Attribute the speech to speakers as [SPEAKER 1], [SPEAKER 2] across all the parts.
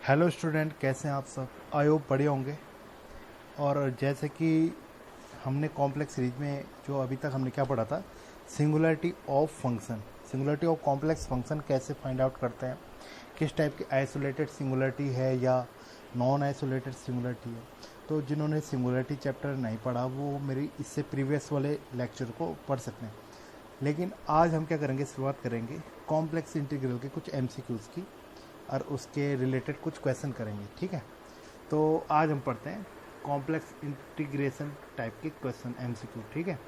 [SPEAKER 1] Hello student, कैसे हैं आप सब? आई होप बढ़िया होंगे। और जैसे कि हमने कॉम्प्लेक्स सीरीज में जो अभी तक हमने क्या पढ़ा था, singularity of function, singularity of complex function कैसे फाइंड आउट करते हैं, किस टाइप की आइसोलेटेड सिंगुलरिटी है या नॉन आइसोलेटेड सिंगुलरिटी है। तो जिन्होंने सिंगुलरिटी चैप्टर नहीं पढ़ा वो मेरी इससे प्रीवियस वाले लेक्चर को पढ़ सकते हैं। लेकिन आज हम क्या करेंगे, शुरुआत करेंगे कॉम्प्लेक्स इंटीग्रल के कुछ एमसीक्यूज़ की और उसके रिलेटेड कुछ क्वेश्चन करेंगे। ठीक है, तो आज हम पढ़ते हैं कॉम्प्लेक्स इंटीग्रेशन टाइप के क्वेश्चन एमसीक्यू। ठीक है,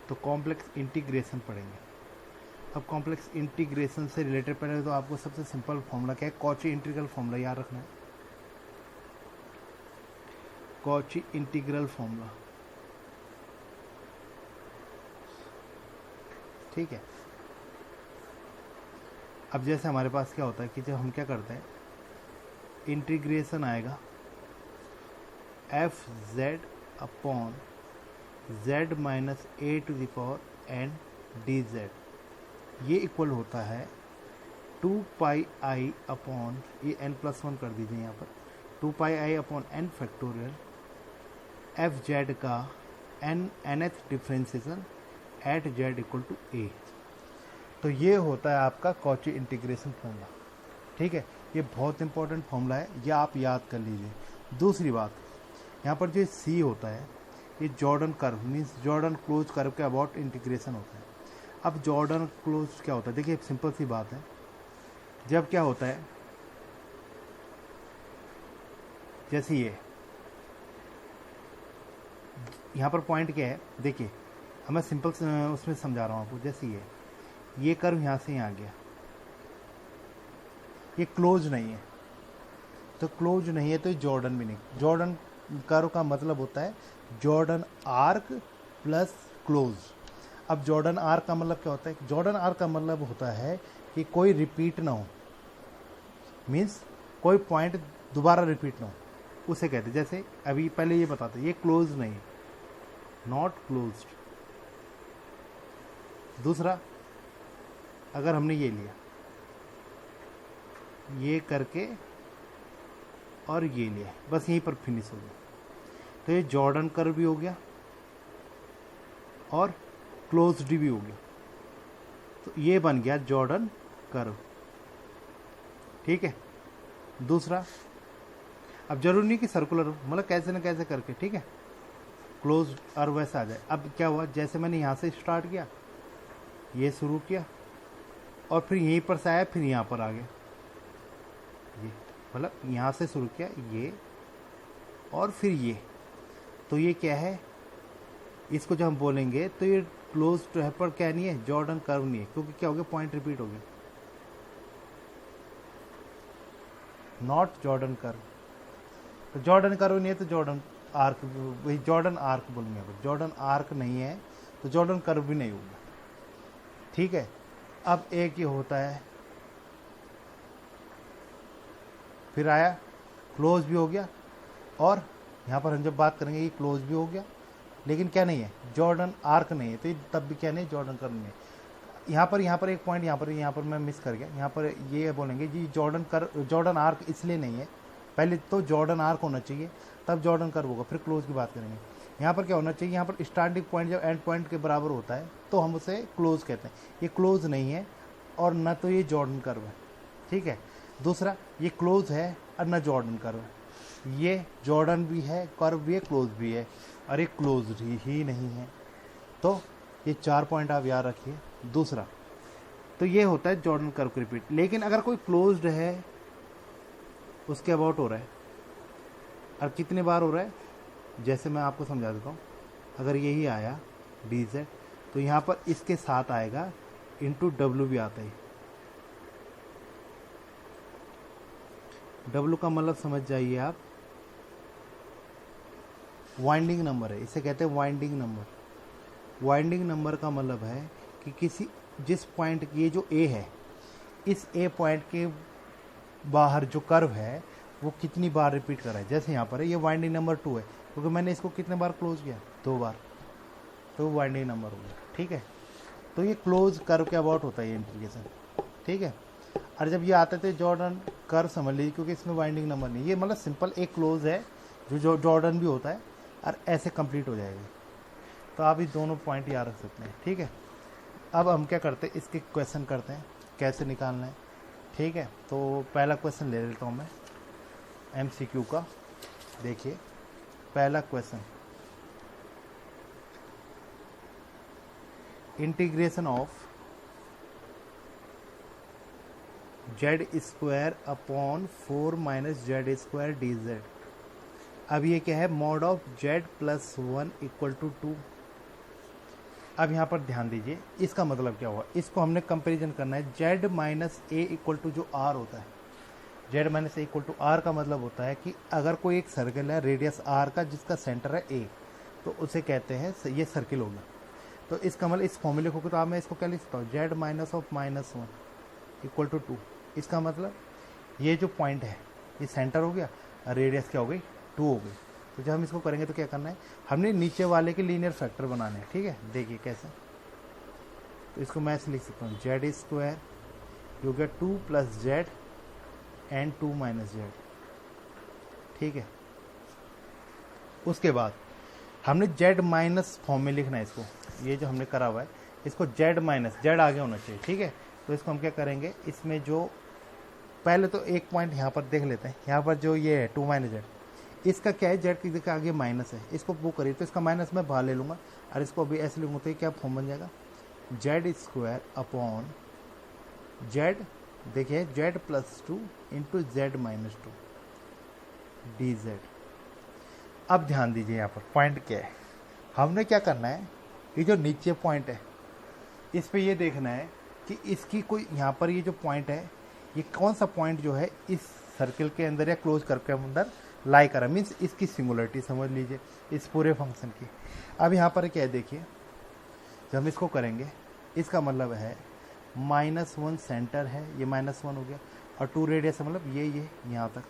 [SPEAKER 1] तो कॉम्प्लेक्स इंटीग्रेशन पढ़ेंगे। अब कॉम्प्लेक्स इंटीग्रेशन से रिलेटेड पढ़ेंगे तो आपको सबसे सिंपल फॉर्मूला क्या है, कॉची इंटीग्रल फॉर्मूला याद रखना है। कॉची इंटीग्रल फॉर्मूला, ठीक है। अब जैसे हमारे पास क्या होता है कि जब हम क्या करते हैं, इंटीग्रेशन आएगा F Z upon Z minus A to the power N D Z, ये इक्वल होता है 2πi अपॉन, ये n+1 कर दीजिए यहाँ पर, 2πi upon n factorial F Z का nth differentiation at Z equal to A. तो ये होता है आपका कॉची इंटीग्रेशन फॉर्मूला। ठीक है, ये बहुत इंपॉर्टेंट फॉर्मूला है, ये आप याद कर लीजिए। दूसरी बात, यहाँ पर जो सी होता है ये Jordan curve means Jordan close curve के अबाउट इंटीग्रेशन होता है। अब जॉर्डन क्लोज क्या होता है, देखिए सिंपल सी बात है, जब क्या होता है जैसे ये यहाँ पर पॉइंट क्या है, देखिए मैं सिंपल उसमें समझा रहा हूँ आपको। जैसे ये कर्व यहाँ से यहाँ गया, ये क्लोज नहीं है, तो क्लोज नहीं है तो ये जॉर्डन भी नहीं। जॉर्डन कर्व का मतलब होता है जॉर्डन आर्क प्लस क्लोज। अब जॉर्डन आर्क का मतलब क्या होता है, जॉर्डन आर्क का मतलब होता है कि कोई रिपीट ना हो, मीन्स कोई पॉइंट दोबारा रिपीट ना हो, उसे कहते हैं। जैसे अभी पहले ये बताते ये क्लोज नहीं, नॉट क्लोज्ड। दूसरा, अगर हमने ये लिया, ये करके और ये लिया, बस यहीं पर फिनिश हो गया, तो ये जॉर्डन कर्व भी हो गया और क्लोज्ड भी हो गया, तो ये बन गया जॉर्डन कर्व। ठीक है। दूसरा, अब जरूरी नहीं कि सर्कुलर हो, मतलब कैसे ना कैसे करके, ठीक है, क्लोज और वैसा आ जाए। अब क्या हुआ, जैसे मैंने यहाँ से स्टार्ट किया, ये शुरू किया और फिर यहीं पर से आया, फिर यहाँ पर आ गया, ये मतलब यहाँ से शुरू किया ये और फिर ये, तो ये क्या है, इसको जब हम बोलेंगे तो ये क्लोज टू है पर क्या नहीं है, जॉर्डन कर्व नहीं है, क्योंकि क्या हो गया, पॉइंट रिपीट हो गया, नॉट जॉर्डन कर्व। तो जॉर्डन कर्व नहीं है तो जॉर्डन आर्क, वही जॉर्डन आर्क बोलेंगे। अगर जॉर्डन आर्क नहीं है तो जॉर्डन कर्व भी नहीं होगा। ठीक है। अब एक ये होता है, फिर आया क्लोज भी हो गया, और यहाँ पर हम जब बात करेंगे ये क्लोज भी हो गया, लेकिन क्या नहीं है, जॉर्डन आर्क नहीं है, तो तब भी क्या नहीं, जॉर्डन कर्व नहीं है। यहाँ पर एक पॉइंट यहाँ पर मैं मिस कर गया, यहाँ पर ये बोलेंगे जी जॉर्डन कर्व, जॉर्डन आर्क इसलिए नहीं है, पहले तो जॉर्डन आर्क होना चाहिए तब जॉर्डन कर्व होगा, फिर क्लोज की बात करेंगे। यहाँ पर क्या होना चाहिए, यहाँ पर स्टार्टिंग पॉइंट जब एंड पॉइंट के बराबर होता है तो हम उसे क्लोज कहते हैं। ये क्लोज नहीं है और न तो ये जॉर्डन कर्व है। ठीक है। दूसरा, ये क्लोज है और न जॉर्डन कर्व है, ये जॉर्डन भी है, कर्व भी है, क्लोज भी है, और ये क्लोज ही नहीं है। तो ये 4 पॉइंट आप याद रखिए। दूसरा, तो ये होता है जॉर्डन कर्व का रिपीट। लेकिन अगर कोई क्लोज्ड है, उसके अबाउट हो रहा है, और कितने बार हो रहा है, जैसे मैं आपको समझा देता हूँ। अगर यही आया डी जेड, तो यहाँ पर इसके साथ आएगा इंटू डब्ल्यू भी आता है। डब्ल्यू का मतलब समझ जाइए आप, वाइंडिंग नंबर है, इसे कहते हैं वाइंडिंग नंबर। वाइंडिंग नंबर का मतलब है कि किसी जिस पॉइंट, ये जो ए है, इस ए पॉइंट के बाहर जो कर्व है वो कितनी बार रिपीट कर रहा है। जैसे यहाँ पर है, ये वाइंडिंग नंबर 2 है, क्योंकि मैंने इसको कितने बार क्लोज किया, 2 बार, तो वाइंडिंग नंबर हो गया। ठीक है। तो ये क्लोज कर्व के अबाउट होता है ये इंटीग्रेशन। ठीक है। और जब ये आते थे जॉर्डन कर्व समझ लीजिए, क्योंकि इसमें वाइंडिंग नंबर नहीं, ये मतलब सिंपल एक क्लोज है जो जॉर्डन भी होता है और ऐसे कंप्लीट हो जाएगी। तो आप ये दोनों पॉइंट याद रख सकते हैं, ठीक है। अब हम क्या करते हैं, इसके क्वेश्चन करते हैं कैसे निकालना है, ठीक है। तो पहला क्वेश्चन ले लेता हूँ मैं MCQ का। देखिए पहला question, integration of Z square upon 4 minus Z square D Z. अब ये क्या है, mod of Z plus 1 equal to 2। अब यहाँ पर ध्यान दीजिए, इसका मतलब क्या हुआ, इसको हमने कंपैरिजन करना है Z minus A equal to जो आर होता है। Z minus A equal to R का मतलब होता है कि अगर कोई एक सर्कल है रेडियस आर का जिसका सेंटर है ए, तो उसे कहते हैं ये सर्किल हो गया। तो इसका मतलब इस फॉर्मूले को तो आप मैं इसको क्या लिख सकता हूँ, Z minus of -1 equal to 2। इसका मतलब ये जो पॉइंट है ये सेंटर हो गया और रेडियस क्या हो गई, 2 हो गई। तो जब हम इसको करेंगे तो क्या करना है, हमने नीचे वाले के लीनियर फैक्टर बनाने हैं, ठीक है। देखिए कैसे, तो इसको मैं ऐसे लिख सकता हूँ, जेड स्क्वायर हो गया 2 plus Z and 2 minus Z, ठीक है। उसके बाद हमने जेड माइनस फॉर्म में लिखना है इसको, ये जो हमने करा हुआ है इसको जेड माइनस, जेड आगे होना चाहिए, ठीक है। तो इसको हम क्या करेंगे, इसमें जो पहले तो एक पॉइंट यहाँ पर देख लेते हैं, यहाँ पर जो ये है 2 माइनस जेड, इसका क्या है, जेड की जगह आगे माइनस है, इसको वो करिए तो इसका माइनस मैं बाहर ले लूँगा और इसको अभी ऐसे लूँगा तो ये क्या फॉर्म बन जाएगा, जेड स्क्वायर अपॉन जेड, देखिए Z plus 2 into Z minus 2 D Z. अब ध्यान दीजिए यहाँ पर पॉइंट क्या है, हमने क्या करना है, ये जो नीचे पॉइंट है इस पे ये देखना है कि इसकी कोई यहाँ पर ये जो पॉइंट है ये कौन सा पॉइंट जो है इस सर्किल के अंदर या क्लोज कर्व के अंदर लाई करा, मीन्स इसकी सिंगुलरिटी समझ लीजिए इस पूरे फंक्शन की। अब यहाँ पर क्या है, देखिए जब हम इसको करेंगे इसका मतलब है -1 सेंटर है, ये -1 हो गया, और 2 रेडियस है, मतलब ये यहाँ तक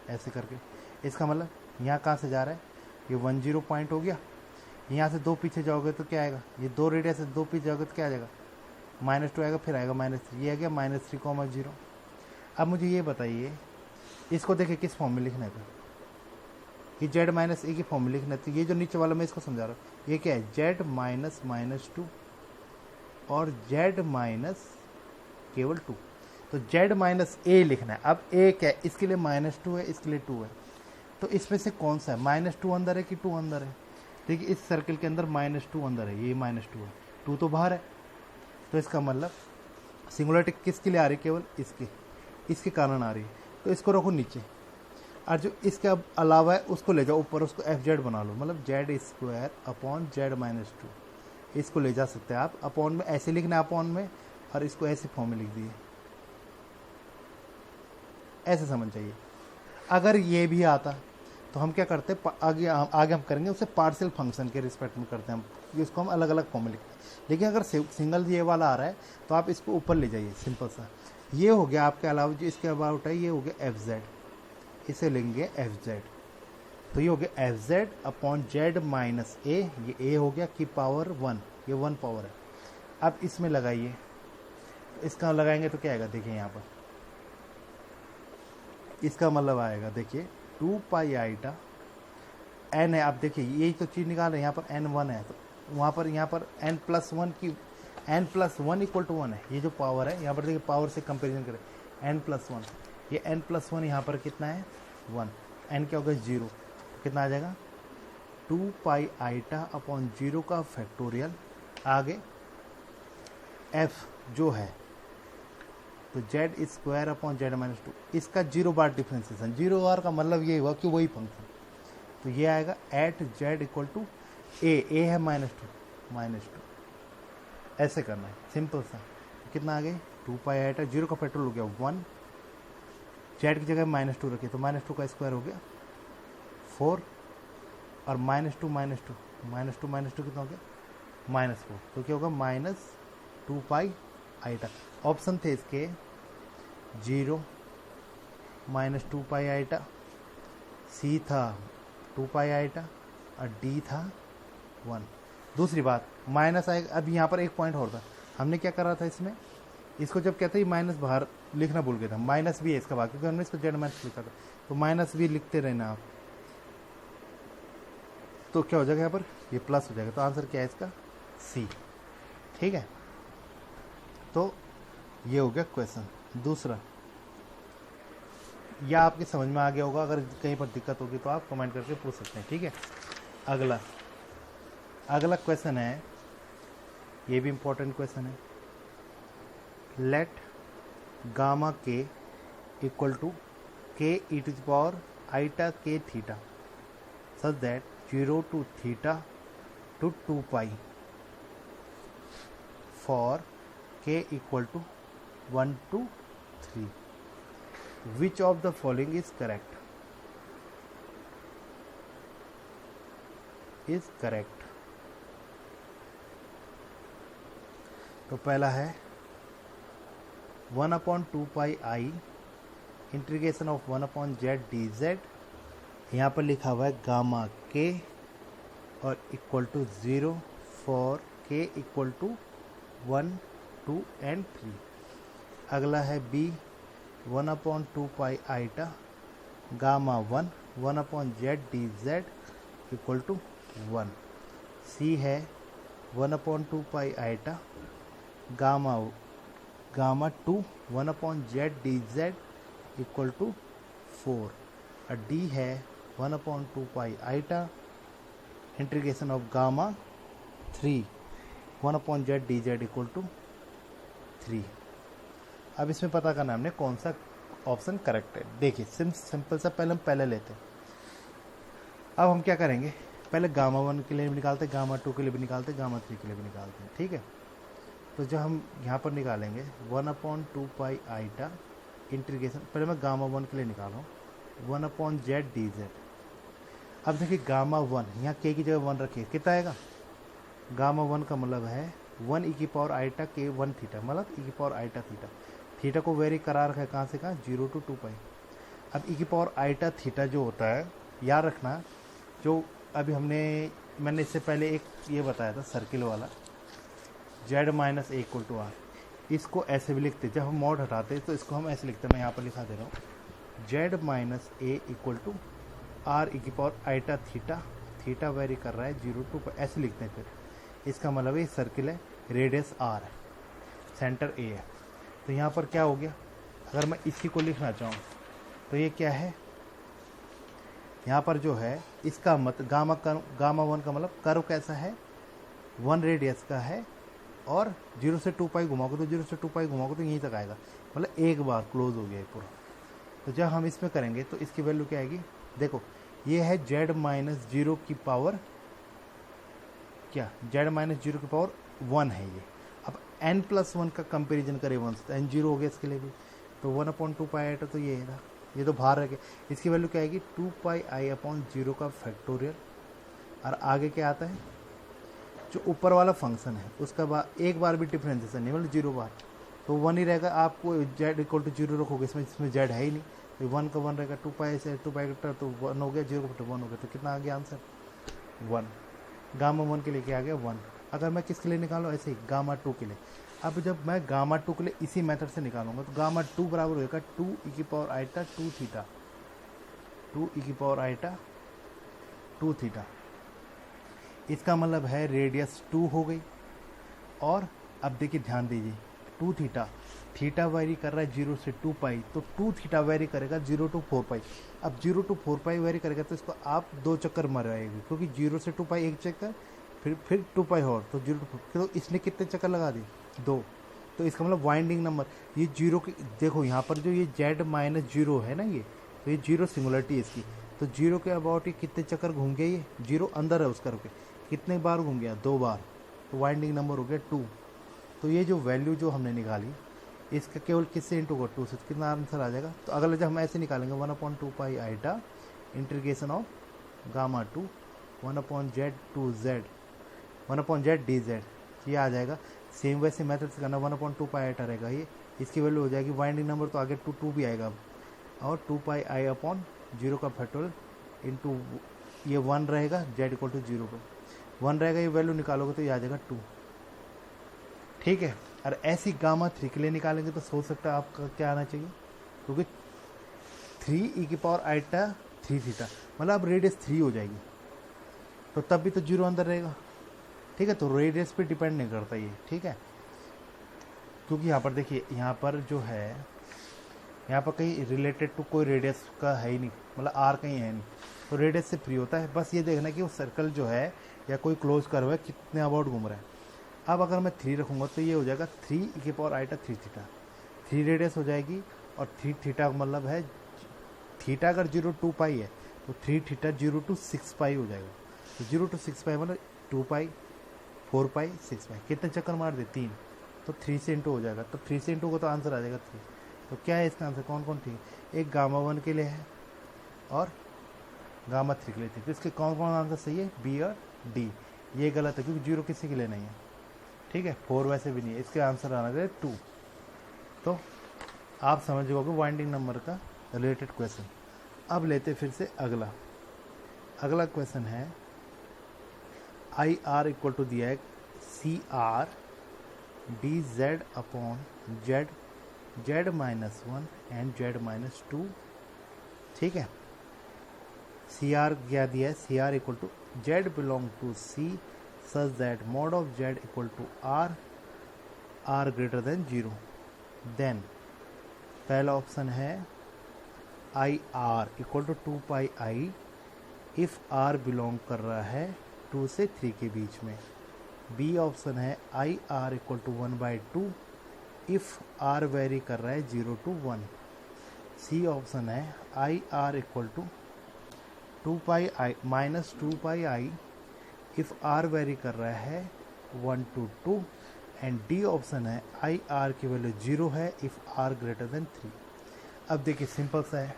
[SPEAKER 1] ऐसे करके। इसका मतलब यहाँ कहाँ से जा रहा है, ये 10 पॉइंट हो गया, यहाँ से 2 पीछे जाओगे तो क्या आएगा, ये 2 रेडियस से 2 पीछे जाओगे तो क्या आ जाएगा, -2 आएगा, फिर आएगा -3, ये आ गया -3,0। अब मुझे ये बताइए, इसको देखिए किस फॉर्म में लिखना है, कि जेड माइनस ए की फॉर्म में लिखना है। तो ये जो नीचे वाला मैं इसको समझा रहा हूँ, ये क्या है, जेड माइनस -2 और जेड माइनस केवल 2। तो जेड माइनस ए लिखना है। अब ए क्या है, इसके लिए -2 है, इसके लिए 2 है, तो इसमें से कौन सा है, -2 अंदर है कि 2 अंदर है। देखिए इस सर्किल के अंदर -2 अंदर है, ये -2 है, 2 तो बाहर है। तो इसका मतलब सिंगुलरिटी किसके लिए आ रही है, केवल इसके कारण आ रही है। तो इसको रखो नीचे, और जो इसके अब अलावा है उसको ले जाओ ऊपर, उसको FZ बना लो, मतलब जेड स्क्वायर अपॉन जेड -2, इसको ले जा सकते हैं आप। अपॉन में ऐसे लिखना है, अपॉन में, और इसको ऐसे फॉर्म में लिख दिए, ऐसे समझ जाइए। अगर ये भी आता तो हम क्या करते हैं, आगे हम करेंगे उसे पार्शियल फंक्शन के रिस्पेक्ट में करते हैं हम, इसको हम अलग अलग फॉर्म में लिखते हैं। लेकिन अगर सिंगल ये वाला आ रहा है तो आप इसको ऊपर ले जाइए, सिंपल सा। ये हो गया आपके अलावा जो इसके अबाउट है, ये हो गया FZ, इसे लेंगे FZ। तो ये हो गया FZ अपॉन जेड माइनस ए, ये ए हो गया की पावर 1, ये 1 पावर है। अब इसमें लगाइए, इसका लगाएंगे तो क्या आएगा, देखिए यहाँ पर इसका मतलब आएगा, देखिए 2 पाई आइटा n है। आप देखिए यही तो चीज़ निकाल रहे हैं, यहाँ पर n1 है, तो वहाँ पर यहाँ पर n+1 की n+1 इक्वल टू 1 है, ये जो पावर है यहाँ पर देखिए, पावर से कंपेरिजन करें n+1, ये n+1 यहाँ पर कितना है 1, n क्या होगा 0, कितना आ जाएगा 2 पाई आइटा अपॉन 0 का फैक्टोरियल, आगे f जो है तो जेड स्क्वायर अपॉन जेड -2, इसका 0 बार डिफ्रेंसिएशन, 0 बार का मतलब ये हुआ कि वही फंक्शन। तो ये आएगा एट जेड इक्वल टू ए है -2, ऐसे करना है सिंपल सा। कितना आ गई 2 पाई आइटा, 0 का फैक्टोरियल हो गया 1, जेड की जगह -2 रखिए तो -2 का स्क्वायर हो गया 4, और -2 कितना हो गया -4, तो क्या होगा -2 पाई आइटा। ऑप्शन थे इसके 0, -2 पाई आइटा, सी था 2 पाई आइटा, और डी था 1। दूसरी बात माइनस आएगा। अब यहाँ पर एक पॉइंट और था, हमने क्या करा था इसमें, इसको जब कहते हैं माइनस बाहर लिखना भूल गया था, माइनस भी है इसका भाग, क्योंकि हमने इसको जेड माइनस लिखा था, तो माइनस भी लिखते रहना आप। तो क्या हो जाएगा यहाँ पर, ये प्लस हो जाएगा, तो आंसर क्या है इसका, सी। ठीक है, तो ये हो गया क्वेश्चन। दूसरा, या आपकी समझ में आ गया होगा, अगर कहीं पर दिक्कत होगी तो आप कमेंट करके पूछ सकते हैं। ठीक है, अगला क्वेश्चन है, ये भी इंपॉर्टेंट क्वेश्चन है। लेट गामा के इक्वल टू के ई टू द पावर आईटा के theta such that 0 to theta to 2 pi for k equal to 1 to 3. Which of the following is correct? Is correct. तो पहला है 1/2 pi I integration of 1/z dz, यहाँ पर लिखा हुआ है गामा के और equal to 0 for K equal to 1, 2 and 3। अगला है B 1/2 pi iota gamma 1 1/z dz equal to 1। C है 1/2 pi iota gamma 2 1/z dz equal to 4। और डी है 1/2 pi iota integration of gamma 3 1/z dz equal to 3। अब इसमें पता करना हमने कौन सा ऑप्शन करेक्ट है। देखिए सिंपल सा, पहले हम पहले लेते हैं। अब हम क्या करेंगे, पहले गामा 1 के लिए भी निकालते हैं, गामा 2 के लिए भी निकालते हैं, गामा 3 के लिए भी निकालते हैं। ठीक है, तो जो हम यहाँ पर निकालेंगे 1/2 पाई आईटा इंटीग्रेशन, पहले मैं गामा 1 के लिए निकाल रहा हूँ 1/z dz। अब देखिए गामा 1, यहाँ के की जगह 1 रखिए, कितना आएगा, गामा 1 का मतलब है 1 ई की पावर आईटा के 1 थीटा, मतलब ई की पावर आईटा थीटा। थीटा को वेरी करा रखा है कहाँ से कहाँ, 0 to 2 पाई। अब ई की पावर आईटा थीटा जो होता है, याद रखना, जो अभी मैंने इससे पहले एक ये बताया था सर्किल वाला, z minus A equal to R, इसको ऐसे भी लिखते, जब हम मॉड हटाते तो इसको हम ऐसे लिखते हैं, मैं यहाँ पर लिखा दे रहा हूँ, z minus A equal to R E की power iota theta, theta vary कर रहा है 0 to ऐसे लिखते हैं। फिर इसका मतलब ये सर्किल है, रेडियस आर है, सेंटर ए है। तो यहाँ पर क्या हो गया, अगर मैं इसी को लिखना चाहूँ तो ये क्या है, यहाँ पर जो है इसका मत गामा 1 का मतलब कर्व कैसा है, 1 रेडियस का है, और 0 से 2 पाई घुमाओगे तो 0 से 2 पाई घुमाओगे तो यहीं तक आएगा, मतलब एक बार क्लोज हो गया है पूरा। तो जब हम इसमें करेंगे तो इसकी वैल्यू क्या आएगी, देखो ये है z माइनस 0 की पावर क्या, z माइनस 0 की पावर 1 है ये। अब n+1 का कंपेरिजन करें 1 से, तो n 0 हो गया इसके लिए भी, तो 1/2 पाई आईटा तो ये है, ये तो बाहर रह गया। इसकी वैल्यू क्या आएगी, 2 पाई i/0 का फैक्टोरियल, और आगे क्या आता है, जो ऊपर वाला फंक्शन है उसका बाद एक बार भी डिफरेंशिएशन नहीं, मतलब 0 बार, तो 1 ही रहेगा। आपको z इक्वल टू 0 रखोगे, इसमें z है ही नहीं, तो 1 का 1 रहेगा, 2 पाई से 2 पाई का तो 1 हो गया, 0 का 1 हो गया, तो कितना आ गया आंसर 1। गामा 1 के लिए क्या आ गया 1। अगर मैं किसके लिए निकालूँ, ऐसे ही गामा 2 के लिए। अब जब मैं गामा 2 के लिए इसी मेथड से निकालूंगा तो गामा 2 बराबर होगा 2 ई की पावर आईटा 2 थीटा, 2 ई की पावर आईटा 2 थीटा। इसका मतलब है रेडियस 2 हो गई। और अब देखिए ध्यान दीजिए, 2 थीटा, थीटा वेरी कर रहा है 0 से 2 पाई, तो 2 थीटा वेरी करेगा 0 to 4 पाई। अब 0 to 4 पाई वेरी करेगा तो इसको आप 2 चक्कर मराएगी, क्योंकि 0 से 2 पाई एक चक्कर, फिर 2 पाई और, तो 0 to 4, तो इसने कितने चक्कर लगा दिए, 2। तो इसका मतलब वाइंडिंग नंबर, ये 0 की देखो यहाँ पर जो ये z माइनस 0 है ना, ये तो ये 0 सिंगुलरिटी है इसकी, तो 0 के अबाउट ये कितने चक्कर घूम गया, ये 0 अंदर है उस कर्व के, कितने बार घूम गया, 2 बार, तो वाइंडिंग नंबर हो गया 2। तो ये जो वैल्यू जो हमने निकाली, इसका केवल किससे इंटू को 2 से, कितना आंसर आ जाएगा। तो अगला जब हम ऐसे निकालेंगे 1/2 pi iota integration of gamma 2 1/z dz, ये आ जाएगा। सेम वैसे मेथड से करना, 1/2 पाई आईटा रहेगा ये, इसकी वैल्यू हो जाएगी वाइंडिंग नंबर, तो आगे 2 भी आएगा, और 2 पाई i/0 का फैक्टोरियल इंटू ये 1 रहेगा, z इक्वल टू 0 पर 1 रहेगा, ये वैल्यू निकालोगे तो ये आ जाएगा 2। ठीक है। और ऐसी गामा 3 के लिए निकालेंगे तो सोच सकते हैं आपका क्या आना चाहिए, क्योंकि 3e⁻i 3 थीटा, मतलब अब रेडियस 3 हो जाएगी, तो तब भी तो जीरो अंदर रहेगा। ठीक है, तो रेडियस पे डिपेंड नहीं करता ये। ठीक है, क्योंकि यहाँ पर देखिए, यहाँ पर जो है, यहाँ पर कहीं रिलेटेड टू कोई रेडियस का है ही नहीं, मतलब आर कहीं है नहीं, तो रेडियस से फ्री होता है। बस ये देखना कि वो सर्कल जो है या कोई क्लोज कर्व है कितने अबाउट घूम रहा है। अब अगर मैं 3 रखूँगा तो ये हो जाएगा 3e⁻i 3 थीटा, 3 रेडियस हो जाएगी, और 3 थीटा का मतलब है, थीटा अगर 0 2 पाई है तो 3 थीटा 0 to 6 पाई हो जाएगा। तो 0 to 6 पाई मतलब 2 पाई, 4 पाई, 6 पाई, कितने चक्कर मार दे, 3, तो 3 से इंटू हो जाएगा। तो 3 से इंटू को तो आंसर आ जाएगा 3। तो क्या है इसका आंसर, कौन कौन थी, एक गामा 1 के लिए है और गामा 3 के लिए थी। तो इसके कौन कौन आंसर सही है, बी और डी। ये गलत है क्योंकि 0 किसी के लिए नहीं है। ठीक है, 4 वैसे भी नहीं है, इसके आंसर आना चाहिए 2। तो आप समझ गए वाइंडिंग नंबर का रिलेटेड क्वेश्चन। अब लेते फिर से अगला क्वेश्चन है, आई आर इक्वल टू दिया है C R D Z upon Z, Z -1 and Z -2। ठीक है, सी आर क्या दिया है, C R equal to Z belong to C such that mod of Z equal to R, R greater than 0। Then पहला option है I R equal to 2 pi I if R belong कर रहा है 2 से 3 के बीच में। बी ऑप्शन है I R equal to 1/2 if R vary कर रहा है 0 to 1। सी ऑप्शन है I R equal to 2 pi I minus 2 pi I if R vary कर रहा है 1 to 2। एंड डी ऑप्शन है आई आर की वैल्यू 0 है इफ़ आर ग्रेटर देन 3। अब देखिए सिंपल सा है,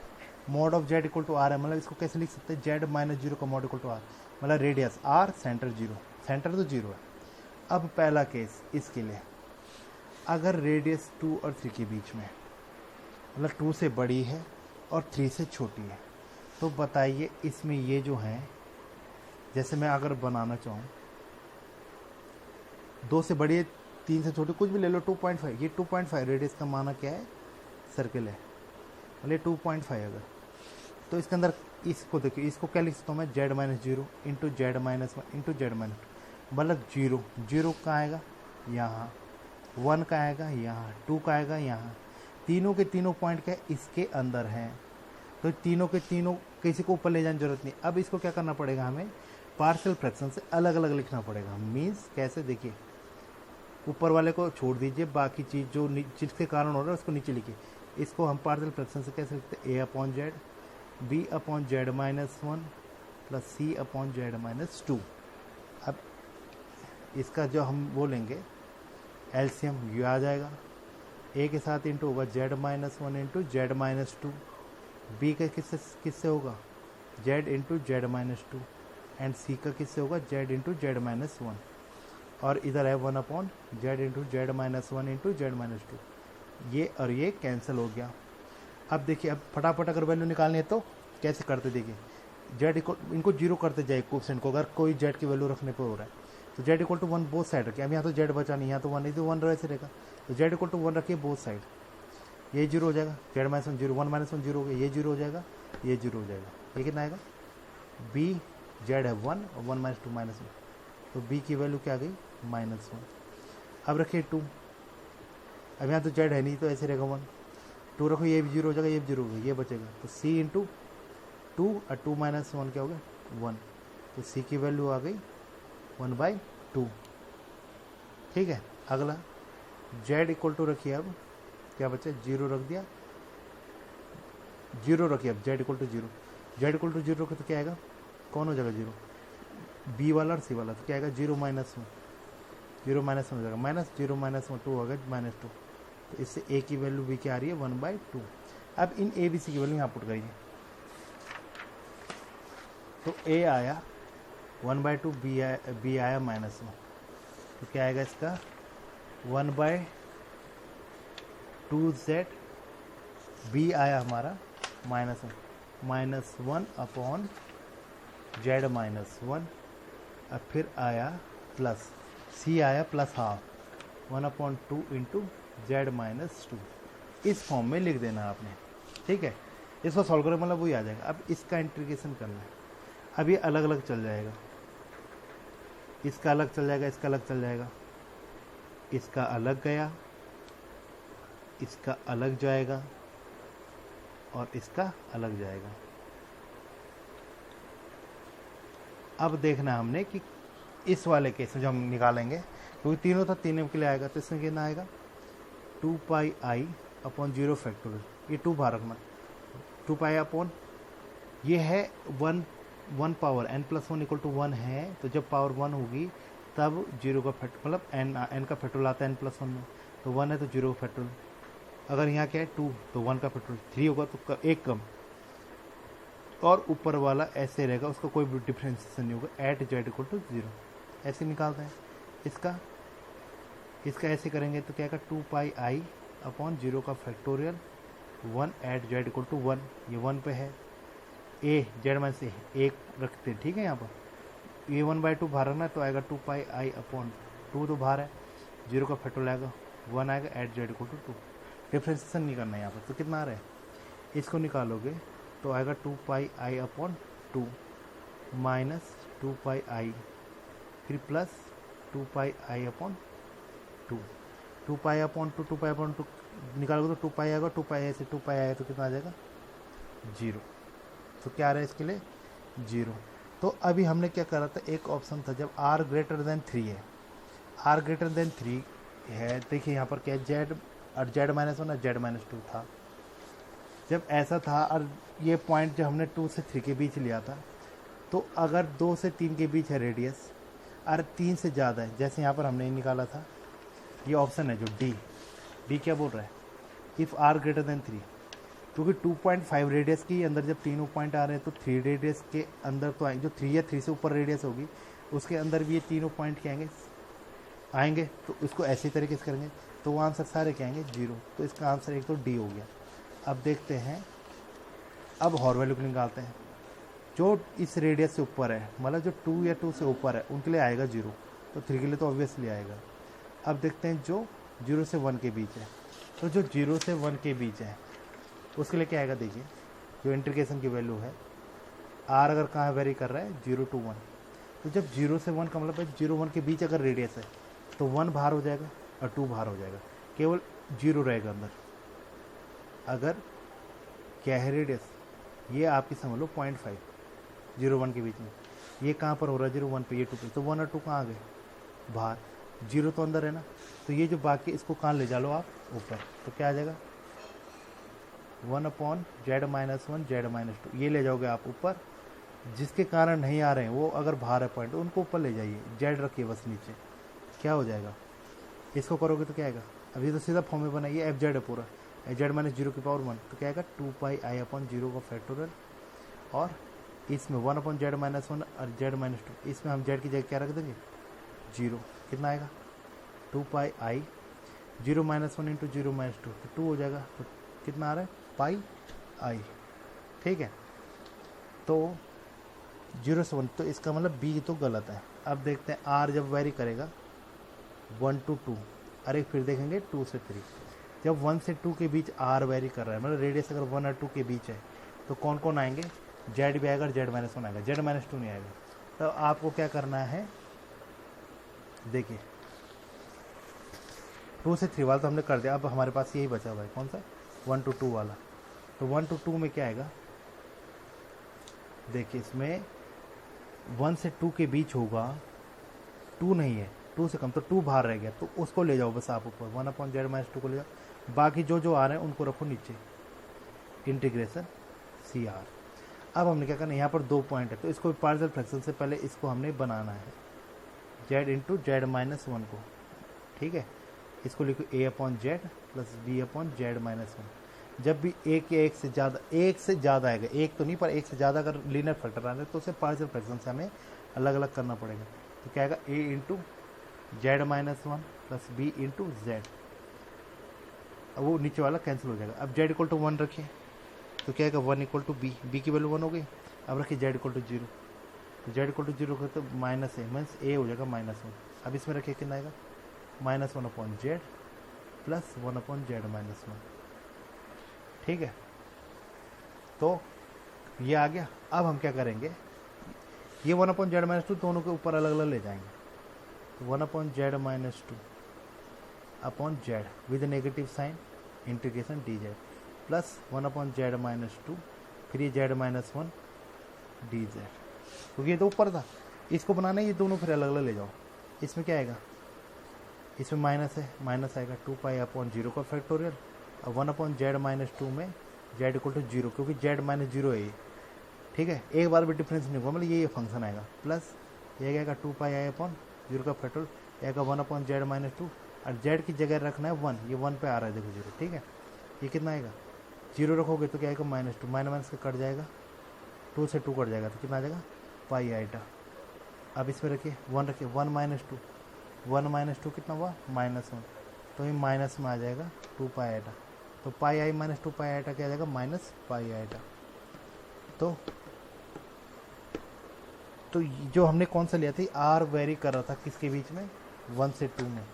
[SPEAKER 1] mod of Z equal to R है, मतलब इसको कैसे लिख सकते हैं, जेड -0 का मॉड इक्वल टू आर, मतलब रेडियस आर, सेंटर 0, सेंटर तो 0 है। अब पहला केस इसके लिए, अगर रेडियस 2 और 3 के बीच में, मतलब 2 से बड़ी है और 3 से छोटी है, तो बताइए इसमें ये जो है, जैसे मैं अगर बनाना चाहूँ 2 से बड़ी है 3 से छोटी, कुछ भी ले लो, 2.5, ये 2.5 रेडियस का माना क्या है, सर्किल है, मतलब 2.5 अगर, तो इसके अंदर इसको देखिए, इसको क्या लिख सकता हूँ मैं, Z -0 into Z -1 into Z -2, मतलब 0 का आएगा यहाँ, 1 का आएगा यहाँ, 2 का आएगा यहाँ, तीनों के तीनों पॉइंट क्या इसके अंदर हैं, तो तीनों के तीनों किसी को ऊपर ले जाने की जरूरत नहीं। अब इसको क्या करना पड़ेगा, हमें पार्शियल फ्रैक्शन से अलग अलग लिखना पड़ेगा। मीन्स कैसे, देखिए ऊपर वाले को छोड़ दीजिए, बाकी चीज़ जो जिसके कारण हो रहा है उसको नीचे लिखिए। इसको हम पार्शियल फ्रैक्शन से कैसे लिखते हैं, a/z b/z-1 प्लस c/z-2। अब इसका जो हम बोलेंगे एलसीएम ये आ जाएगा, a के साथ इंटू होगा z-1 इंटू z-2, b का किससे होगा z into z-2, and c का किससे होगा z इंटू z-1, और इधर है 1/z into z-1 into z-2। ये और ये कैंसिल हो गया। अब देखिए, अब फटाफट अगर वैल्यू निकालनी है तो कैसे करते, देखिए जेड इक्वल, इनको 0 करते जाए कोफिशिएंट को, अगर कोई जेड की वैल्यू रखने पर हो रहा है तो Z equal to 1 both side रखिए। अब यहाँ तो जेड बचा नहीं, यहाँ तो 1 नहीं, तो 1 वैसे रहेगा, तो जेड इक्वल टू 1 रखिए बोथ साइड, ये 0 हो जाएगा, जेड -1 0, 1 -1 0 हो गया, ये 0 हो जाएगा, ये 0 हो जाएगा, ये कितना आएगा, बी जेड है 1 और 1 - 2 -1, तो बी की वैल्यू क्या आ गई -1। अब रखिए 2, अब यहाँ तो जेड है नहीं तो ऐसे रहेगा 1, 2 रखो, ये भी 0 हो जाएगा, ये भी 0 हो गया, ये बचेगा, तो सी इंटू 2 और 2 - 1 क्या हो गया 1, तो सी की वैल्यू आ गई 1/2। ठीक है, अगला जेड इक्वल टू रखिए, अब क्या बचा 0 रख दिया, 0 रखिए, अब Z equal to 0, Z equal to 0 रखे तो क्या आएगा, कौन हो जाएगा 0, बी वाला और सी वाला, तो क्या आएगा 0 - 1, 0 - 1 हो जाएगा, माइनस 0 - 1 2 होगा -2, तो इससे ए की वैल्यू भी क्या आ रही है 1/2। अब इन ए बी सी की वैल्यू यहाँ पुट करिए, तो ए आया 1/2, बी आया -1, तो क्या आएगा इसका 1/2z, बी आया हमारा -1, -1/z -1, अब फिर आया प्लस, सी आया +½ 1/2 इंटू जेड माइनस 2, इस फॉर्म में लिख देना आपने, ठीक है। इसको सॉल्व करें मतलब वही आ जाएगा। अब इसका इंटीग्रेशन करना है। अब ये अलग अलग चल जाएगा, इसका अलग चल जाएगा, इसका अलग चल जाएगा, इसका अलग गया, इसका अलग जाएगा और इसका अलग जाएगा। अब देखना हमने कि इस वाले केस में जो हम निकालेंगे, क्योंकि तीनों था, तीनों के लिए आएगा, तो इसमें कितना आएगा 2πi/0 फैक्टोरियल, ये 2 बाहर रखना, 2πi अपॉन ये है 1 पावर n+1 = 1 है, तो जब पावर 1 होगी तब 0 का फैक्टर मतलब n का फैक्टोरियल आता है n+1 में, तो 1 है तो 0 का फैक्टोरियल। अगर यहाँ क्या है 2 तो 1 का फैक्टोरियल, 3 होगा तो एक कम, और ऊपर वाला ऐसे रहेगा, उसका कोई भी डिफ्रेंसिएशन नहीं होगा, @z = 0। ऐसे निकालते हैं इसका ऐसे करेंगे तो क्या आएगा 2πi/0 का फैक्टोरियल 1 @z = 1, ये 1 पे है, a z माइनस ए एक रखते हैं, ठीक है। यहाँ पर ये 1/2 बाहर रखना है, तो आएगा 2πi/2, तो बाहर है, 0 का फैक्टोरियल आएगा 1 आएगा, @z = 2। डिफ्रेंसिएशन नहीं करना है यहाँ पर, तो कितना आ रहा है, इसको निकालोगे तो आएगा 2πi/2 माइनस 2πi, फिर प्लस 2πi/2, 2πi/2, 2πi/2 निकालोगे तो 2πi आएगा, 2πi से 2πi आएगा तो कितना आ जाएगा 0। तो क्या आ रहा है इसके लिए 0। तो अभी हमने क्या करा था, एक ऑप्शन था जब r > 3 है, r > 3 है, देखिए यहाँ पर क्या है z और z माइनस 1 और z माइनस 2 था। जब ऐसा था और ये पॉइंट जब हमने 2 से 3 के बीच लिया था, तो अगर 2 से 3 के बीच है रेडियस और 3 से ज़्यादा है, जैसे यहाँ पर हमने निकाला था, ये ऑप्शन है जो डी क्या बोल रहा है, इफ़ r > 3, क्योंकि 2.5 रेडियस के अंदर जब तीनों पॉइंट आ रहे हैं तो 3 रेडियस के अंदर तो आएंगे, जो 3 या 3 से ऊपर रेडियस होगी उसके अंदर भी ये तीनों पॉइंट क्या आएंगे, तो इसको ऐसे तरीके से करेंगे तो वो आंसर सारे क्या आएंगे 0। तो इसका आंसर एक तो डी हो गया। अब देखते हैं, अब हॉर वैल्यू को निकालते हैं। जो इस रेडियस से ऊपर है, मतलब जो 2 या 2 से ऊपर है, उनके लिए आएगा 0, तो 3 के लिए तो ऑब्वियसली आएगा। अब देखते हैं जो 0 से 1 के बीच है, तो जो 0 से 1 के बीच है उसके लिए क्या आएगा, देखिए जो इंटीग्रेशन की वैल्यू है, r अगर कहाँ वेरी कर रहा है 0 to 1, तो जब 0 से 1 का मतलब है 0-1 के बीच अगर रेडियस है तो 1 बाहर हो जाएगा और 2 बाहर हो जाएगा, केवल 0 रहेगा अंदर। अगर क्या है रेडियस, ये आपकी समझ लो 0.5, 0-1 के बीच में, ये कहाँ पर हो रहा है 0-1 पे, ये 2 पे, तो 1 और 2 कहाँ आ गए बाहर, 0 तो अंदर है ना, तो ये जो बाकी इसको कहाँ ले जा लो आप ऊपर, तो क्या आ जाएगा 1/z माइनस 1 z माइनस 2, ये ले जाओगे आप ऊपर। जिसके कारण नहीं आ रहे हैं वो अगर बाहर है पॉइंट, उनको ऊपर ले जाइए, z रखिए बस नीचे, क्या हो जाएगा, इसको करोगे तो क्या आएगा, अभी तो सीधा फॉर्म में बनाइए, f z है पूरा, z माइनस 0 की पावर 1, तो क्या आएगा 2πi/0 का फैक्टोरियल, और इसमें 1/z माइनस 1 और z माइनस 2, इसमें हम z की जगह क्या रख देंगे 0, कितना आएगा 2πi 0 माइनस 1 इंटू 0 माइनस 2, तो 2 हो जाएगा, तो कितना आ रहा है πi, ठीक है। तो 0 से 1, तो इसका मतलब b तो गलत है। अब देखते हैं r जब वेरी करेगा 1 to 2, अरे फिर देखेंगे 2 से 3, जब 1 से 2 के बीच r वेरी कर रहा है, मतलब रेडियस अगर 1 और 2 के बीच है, तो कौन कौन आएंगे, z भी आएगा और z माइनस 1 आएगा, z माइनस 2 नहीं आएगा। तो आपको क्या करना है, देखिए 2 से 3 वाला तो हमने कर दिया, अब हमारे पास यही बचा हुआ है, कौन सा 1 to 2 वाला। तो 1 to 2 में क्या आएगा, देखिए इसमें 1 से 2 के बीच होगा, 2 नहीं है, 2 से कम, तो 2 बाहर रह गया, तो उसको ले जाओ बस आप ऊपर, 1/z माइनस 2 को ले जाओ, बाकी जो आ रहे हैं उनको रखो नीचे, इंटीग्रेशन CR। अब हमने क्या करना है, यहाँ पर 2 पॉइंट है, तो इसको पार्शियल फ्रैक्शन से पहले इसको हमने बनाना है, z इंटू जेड माइनस 1 को, ठीक है। इसको लिखो a/z प्लस b/z माइनस 1। जब भी एक या एक से ज़्यादा आएगा, एक तो नहीं पर एक से ज़्यादा अगर लीनियर फैक्टर आ रहा है तो उसे पार्शियल फ्रैक्शन से हमें अलग अलग करना पड़ेगा। तो क्या आएगा a into Z minus 1 plus b into Z, अब वो नीचे वाला कैंसिल हो जाएगा। अब z इक्वल टू 1 रखिए, तो क्या आएगा 1 इक्वल टू b की वैल्यू 1 हो गई। अब रखिए z इक्वल टू 0, तो z इक्वल टू 0 तो माइनस a मीन्स a हो जाएगा -1। अब इसमें रखिए कितना आएगा -1/z प्लस 1/z माइनस 1। ठीक है, तो ये आ गया। अब हम क्या करेंगे, ये 1/z माइनस 2 दोनों के ऊपर अलग अलग ले जाएंगे। 1/z minus 2 upon z with negative sign integration dz plus 1/z minus 2 फिर ये z माइनस 1 dz, क्योंकि ये तो ऊपर था, इसको बनाना है, ये दोनों फिर अलग अलग ले जाओ। इसमें क्या आएगा, इसमें माइनस है, माइनस आएगा 2π/0 का फैक्टोरियल, और 1/z माइनस 2 में z इक्वल टू 0, क्योंकि z माइनस 0 है ये। ठीक है, एक बार भी डिफरेंस नहीं होगा, मतलब ये फंक्शन आएगा, प्लस ये आएगा 2π/0 का फैक्टोरियल आएगा 1/z माइनस 2, और z की जगह रखना है 1, ये 1 पे आ रहा है, देखो 0। ठीक है, ये कितना आएगा, 0 रखोगे तो क्या आएगा -2, माइनस का कट जाएगा, 2 से 2 कट जाएगा, तो कितना आ जाएगा πi। अब इसमें रखिए 1, रखिए 1 माइनस 2, 1 माइनस 2 कितना हुआ -1, तो ये माइनस में आ जाएगा 2πi, तो πi माइनस 2πi क्या आ जाएगा -πi। तो जो हमने कौन सा लिया था, आर वेरी कर रहा था किसके बीच में, 1 से 2 में,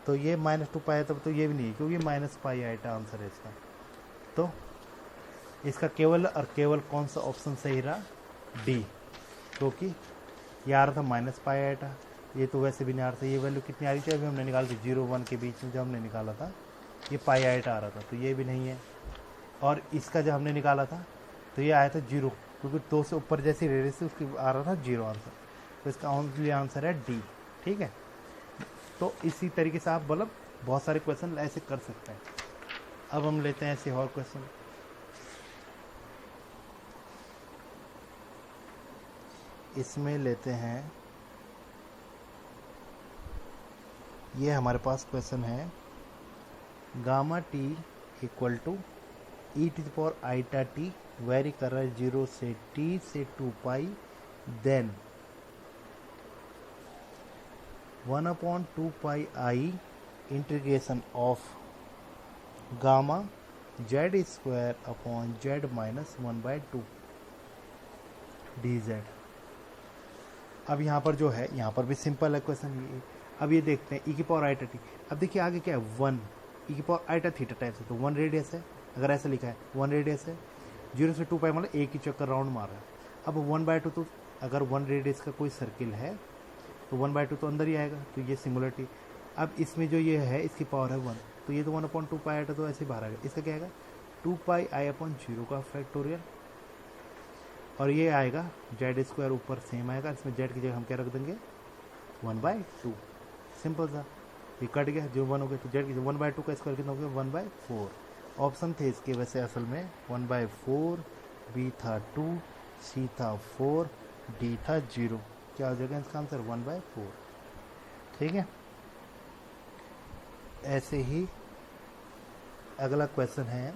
[SPEAKER 1] तो ये -2πi तब तो ये भी नहीं है, क्योंकि -πi आंसर है इसका। तो इसका केवल और केवल कौन सा ऑप्शन सही रहा, डी, क्योंकि ये आ रहा था -πi, ये तो वैसे भी नहीं आ रहा था। ये वैल्यू कितनी आ रही थी, अभी हमने निकाली थी 0-1 के बीच में, जब हमने निकाला था ये πi आ रहा था, तो ये भी नहीं है। और इसका जब हमने निकाला था तो ये आया था 0, क्योंकि 2 से ऊपर जैसी रेडियस थी उसकी आ रहा था 0 आंसर, तो इसका ओनली आंसर है डी। ठीक है, तो इसी तरीके से आप मतलब बहुत सारे क्वेश्चन ऐसे कर सकते हैं। अब हम लेते हैं ऐसे और क्वेश्चन। इसमें लेते हैं, ये हमारे पास क्वेश्चन है, gamma T equal to e⁻t vary कर रहा है 0 से t से 2π, then 1/2πi integration of gamma z² minus 1/2 dz। अब यहाँ पर जो है, यहाँ पर भी सिंपल है क्वेश्चन ये। अब ये देखते हैं e⁻t, अब देखिए आगे क्या है 1 e⁻t थीटा टाइप से, तो 1 रेडियस है, अगर ऐसा लिखा है 1 रेडियस है, 0 से 2π मतलब एक ही चक्कर राउंड मार रहा है। अब 1/2 तो अगर 1 रेडियस का कोई सर्किल है तो 1/2 तो अंदर ही आएगा, तो ये सिंगुलरिटी। अब इसमें जो ये है इसकी पावर है 1, तो ये तो 1/2πi तो ऐसे ही बाहर आएगा। इसका क्या आएगा 2πi/0 का फैक्टोरियल, और ये आएगा z² ऊपर सेम आएगा, इसमें z की जगह हम क्या रख देंगे 1/2, सिंपल सा, ये कट गया, जो 1 हो गया, तो z की 1/2 का स्क्वायर कितना हो गया 1/4। ऑप्शन थे इसके वैसे असल में 1/4, बी था 2, सी था 4, डी था 0। क्या हो जाएगा इसका आंसर 1/4। ठीक है, ऐसे ही अगला क्वेश्चन है,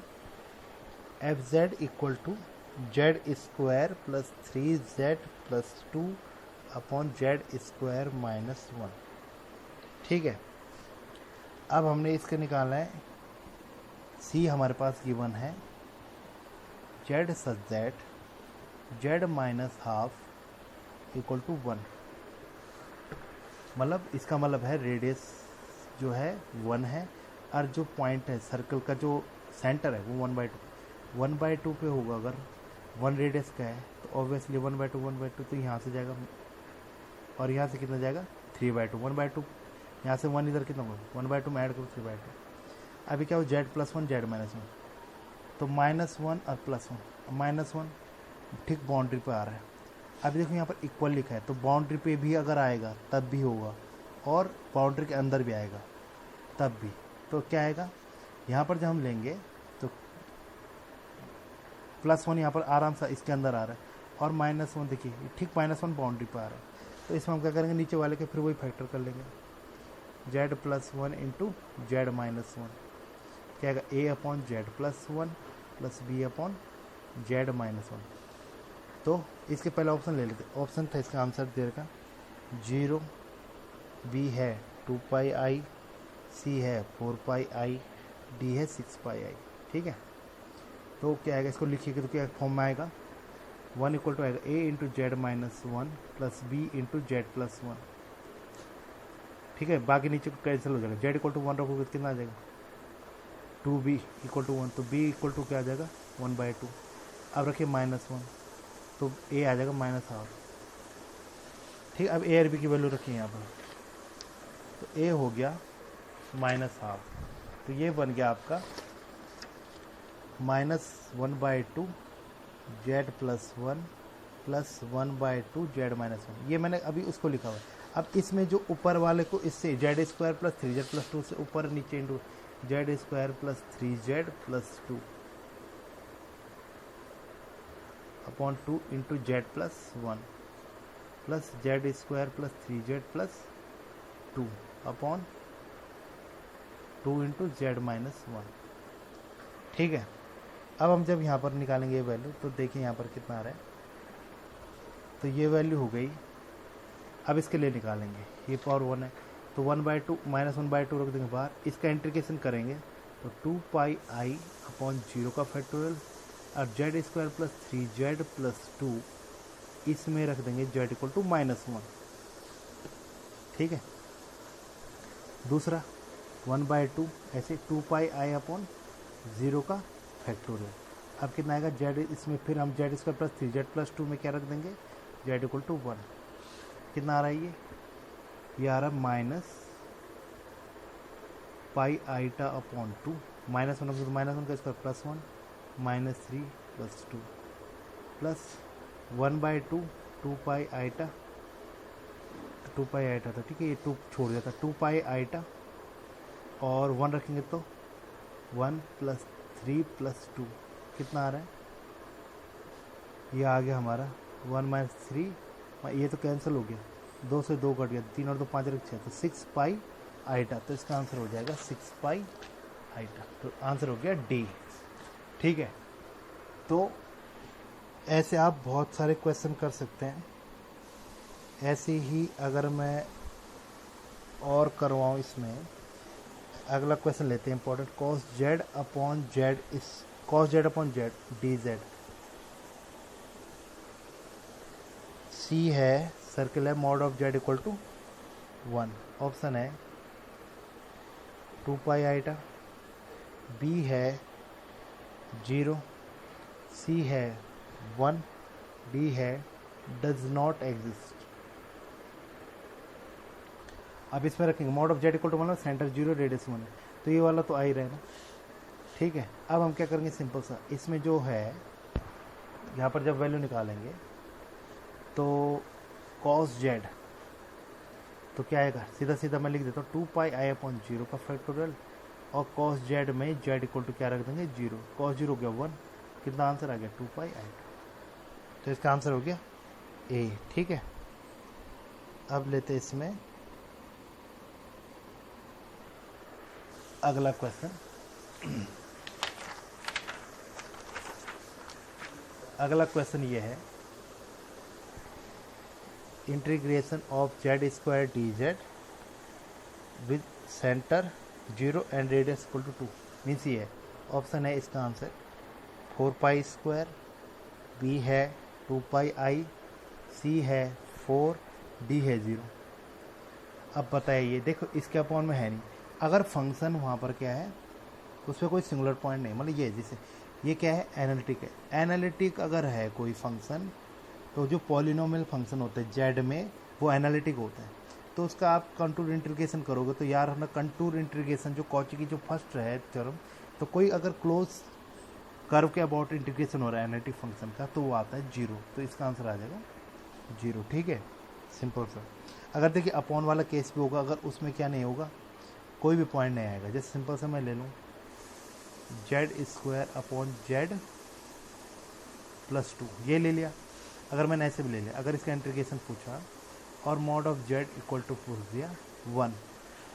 [SPEAKER 1] fz equal to z² plus 3z plus 2 upon z² minus 1। ठीक है, अब हमने इसके निकालना है, सी हमारे पास गिवन है z such that z minus half equal to 1, मतलब इसका मतलब है रेडियस जो है 1 है, और जो पॉइंट है सर्कल का जो सेंटर है वो 1/2 पे होगा। अगर 1 रेडियस का है तो ऑब्वियसली 1/2 तो यहाँ से जाएगा, और यहाँ से कितना जाएगा 3/2, 1/2 यहाँ से 1 इधर कितना होगा 1/2 में ऐड करो 3/2। अभी क्या हो z+1 z-1, तो -1 और +1, -1 ठीक बाउंड्री पे आ रहा है। अभी देखो यहाँ पर इक्वल लिखा है, तो बाउंड्री पे भी अगर आएगा तब भी होगा, और बाउंड्री के अंदर भी आएगा तब भी। तो क्या आएगा यहाँ पर जब हम लेंगे तो +1 यहाँ पर आराम से इसके अंदर आ रहा है, और -1 देखिए ठीक -1 बाउंड्री पर आ रहा है, तो इसमें हम क्या करेंगे नीचे वाले के फिर वही फैक्टर कर लेंगे, z+1 इंटू z-1 क्या आएगा a/z+1 प्लस b/z-1। तो इसके पहले ऑप्शन ले लेते, ऑप्शन था इसका आंसर दे रखा 0, बी है 2πi, सी है 4πi, डी है 6πi। ठीक है, तो क्या आएगा, इसको लिखिएगा तो क्या फॉर्म में आएगा 1 इक्वल टू आएगा a into z-1 plus b into z+1। ठीक है, बाकी नीचे कैंसिल हो जाएगा। जेड इक्वल टू 1 रखोगे तो कितना आ जाएगा 2b इक्वल टू 1, तो b इक्वल टू क्या आ जाएगा 1/2। अब रखिए -1, तो a आ जाएगा -1/2। ठीक, अब a और b की वैल्यू रखिए यहाँ पर, तो a हो गया -1/2, तो ये बन गया आपका -1/2 z + 1 + 1/2 z - 1। ये मैंने अभी उसको लिखा हुआ है। अब इसमें जो ऊपर वाले को इससे z² + 3z + 2 से ऊपर नीचे into z² + 3z + 2 upon 2 into z + 1 plus z² + 3z + 2 upon 2 into z - 1। ठीक है, अब हम जब यहाँ पर निकालेंगे ये वैल्यू, तो देखिए यहाँ पर कितना आ रहा है, तो ये वैल्यू हो गई। अब इसके लिए निकालेंगे, ये पावर 1 है, तो 1/2 -1/2 रख देंगे बाहर। इसका इंटीग्रेशन करेंगे तो 2πi अपॉन 0 का फैक्टोरियल और z² + 3z + 2 इसमें रख देंगे z इक्वल टू -1। ठीक है, दूसरा 1/2 ऐसे 2πi अपॉन 0 का फैक्टोरियल। अब कितना आएगा z, इसमें फिर हम z² + 3z + 2 में क्या रख देंगे z इक्वल टू 1। कितना आ रहा है ये आ रहा है -πi अपॉन 2, -1 का स्क्वायर +1 -3 + 2 प्लस 1/2 2πi, 2πi था, ठीक है, ये 2 छोड़ दिया था, 2πi और 1 रखेंगे तो 1 + 3 + 2 कितना आ रहा है, ये आ गया हमारा 1 - 3, ये तो कैंसिल हो गया, 2 से 2 कट गया, 3 और 2 5 रख 6, तो 6πi। तो इसका आंसर हो जाएगा 6πi। तो आंसर हो गया डी। ठीक है, तो ऐसे आप बहुत सारे क्वेश्चन कर सकते हैं। ऐसे ही अगर मैं और करवाऊँ इसमें, अगला क्वेश्चन लेते हैं important, cos z upon z dz। C है सर्किल है, mod of z equal to 1, option है 2πi, बी है 0, सी है 1, डी है डज नॉट एग्जिस्ट। अब इसमें रखेंगे mod of z equal to 1, centre 0 radius 1, तो ये वाला तो आ ही रहा है ना। ठीक है, अब हम क्या करेंगे सिंपल सा, इसमें जो है यहाँ पर जब वैल्यू निकालेंगे तो cos z तो क्या आएगा, सीधा सीधा मैं लिख देता हूँ 2πi अपॉन 0 का फैक्टोरियल, और cos z में z इक्वल टू क्या रख देंगे 0, cos 0 हो गया 1, कितना आंसर आ गया 2πi। तो इसका आंसर हो गया ए। ठीक है, अब लेते इसमें अगला क्वेश्चन। अगला क्वेश्चन ये है, integration of z² dz with centre 0 and radius equal to 2 means ये है, ऑप्शन है इसका आंसर 4π², बी है 2πi, सी है 4, डी है 0। अब बताइए, देखो इसके अपॉन में है नहीं, अगर फंक्शन वहाँ पर क्या है उस पर कोई सिंगुलर पॉइंट नहीं, मतलब ये जैसे ये क्या है एनालिटिक है, एनालिटिक अगर है कोई फंक्शन तो जो पॉलिनोमियल फंक्शन होते हैं जेड में वो एनालिटिक होता है, तो उसका आप कंटूर इंटीग्रेशन करोगे तो यार ना कंटूर इंटीग्रेशन जो कॉची की जो फर्स्ट है टर्म, तो कोई अगर क्लोज कर्व के अबाउट इंटीग्रेशन हो रहा है एनालिटिक फंक्शन का तो वो आता है 0, तो इसका आंसर आ जाएगा 0। ठीक है, सिंपल सा। अगर देखिए अपॉन वाला केस भी होगा, अगर उसमें क्या नहीं होगा कोई भी पॉइंट नहीं आएगा, जैसे सिंपल सा मैं ले लूँ z² अपॉन z + 2 ये ले लिया, अगर मैंने ऐसे भी ले लिया, अगर इसका इंटीग्रेशन पूछा और mod of z equal to पूछ दिया 1।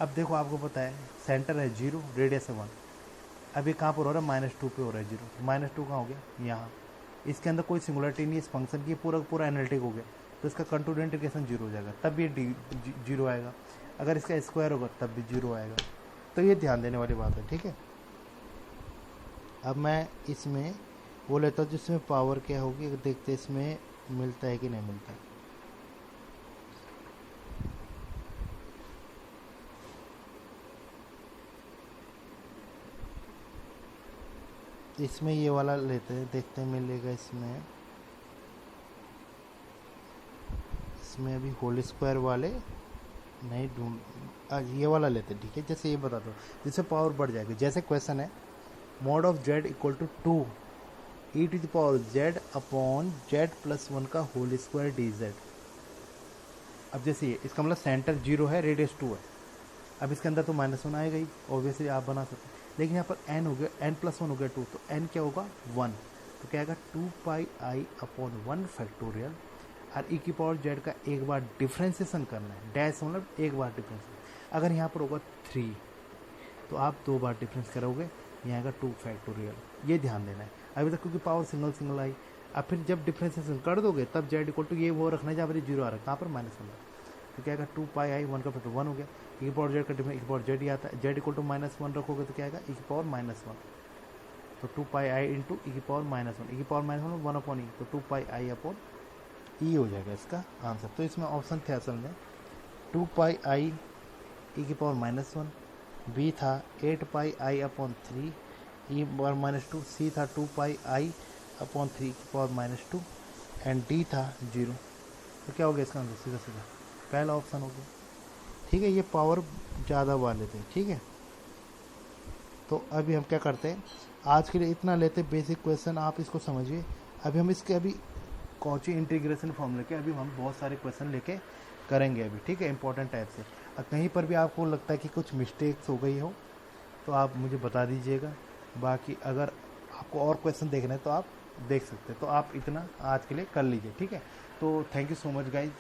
[SPEAKER 1] अब देखो आपको पता है सेंटर है 0, रेडियस है 1, अभी कहाँ पर हो रहा है -2 पे हो रहा है 0, -2 कहाँ हो गया यहाँ, इसके अंदर कोई सिंगुलरिटी नहीं, इस फंक्शन की पूरा एनालिटिक हो गया, तो इसका कंटूर इंटीग्रेशन 0 हो जाएगा, तब ये 0 आएगा, अगर इसका स्क्वायर होगा तब भी 0 आएगा, तो ये ध्यान देने वाली बात है। ठीक है, अब मैं इसमें वो लेता हूँ जिसमें पावर क्या होगी, देखते इसमें मिलता है कि नहीं मिलता है। इसमें ये वाला लेते हैं, देखते हैं मिलेगा इसमें। इसमें अभी होल स्क्वायर वाले नहीं ढूंढ, ये वाला लेते हैं, ठीक है। जैसे ये बता दो, जिससे पावर बढ़ जाएगी। जैसे क्वेश्चन है mod of Z equal to 2 e to the power z upon z plus 1 का होल स्क्वायर डी जेड। अब जैसे ये, इसका मतलब सेंटर 0 है, रेडियस 2 है। अब इसके अंदर तो -1 आएगा ही, ऑब्वियसली आप बना सकते हैं। लेकिन यहाँ पर n हो गया, n प्लस 1 हो गया 2, तो n क्या होगा 1। तो क्या आएगा 2 पाई आई अपॉन 1 फैक्टोरियल। और ई की पावर जेड का एक बार डिफ्रेंसिएशन करना है, डैश मतलब एक बार डिफरेंस। अगर यहाँ पर होगा 3 तो आप 2 बार डिफरेंस करोगे, यहाँ आएगा 2 फैक्टोरियल। ये ध्यान देना है। अभी तक क्योंकि पावर सिंगल सिंगल आई, अब फिर जब डिफ्रेंसिएशन कर दोगे तब जेड इक्वल टू ये वो रखना है जहाँ पर 0 आ रहा है, कहाँ पर -1। तो क्या आएगा 2 पाई आई 1 का फैक्टर 1 हो गया। ई की पावर जेड का डिफरेंस, ई की पावर जेड ही आता है, जेड इक्वल टू -1 रखोगे तो क्या आएगा ई की पावर -1। तो 2 पाई आई इंटू ई की पावर -1, ई की पावर -1 1 अपॉन ई, तो 2 पाई आई अपॉन ई हो जाएगा इसका आंसर। तो इसमें ऑप्शन थे असल में 2 पाई आई ई की पावर -1, बी था 8 पाई आई अपॉन 3 ई पावर -2, सी था 2 पाई आई अपॉन 3 की पावर -2 एंड डी था 0। तो क्या हो गया इसका आंसर, सीधा सीधा पहला ऑप्शन हो गया, ठीक है। ये पावर ज़्यादा वाले थे, ठीक है। तो अभी हम क्या करते हैं, आज के लिए इतना लेते बेसिक क्वेश्चन, आप इसको समझिए। अभी हम इसके अभी कॉची इंटीग्रेशन फॉर्मूले के अभी हम बहुत सारे क्वेश्चन लेके करेंगे अभी, ठीक है, इंपॉर्टेंट टाइप से। कहीं पर भी आपको लगता है कि कुछ मिस्टेक्स हो गई हो तो आप मुझे बता दीजिएगा। बाकी अगर आपको और क्वेश्चन देखना है तो आप देख सकते हैं। तो आप इतना आज के लिए कर लीजिए, ठीक है। तो thank you so much guys.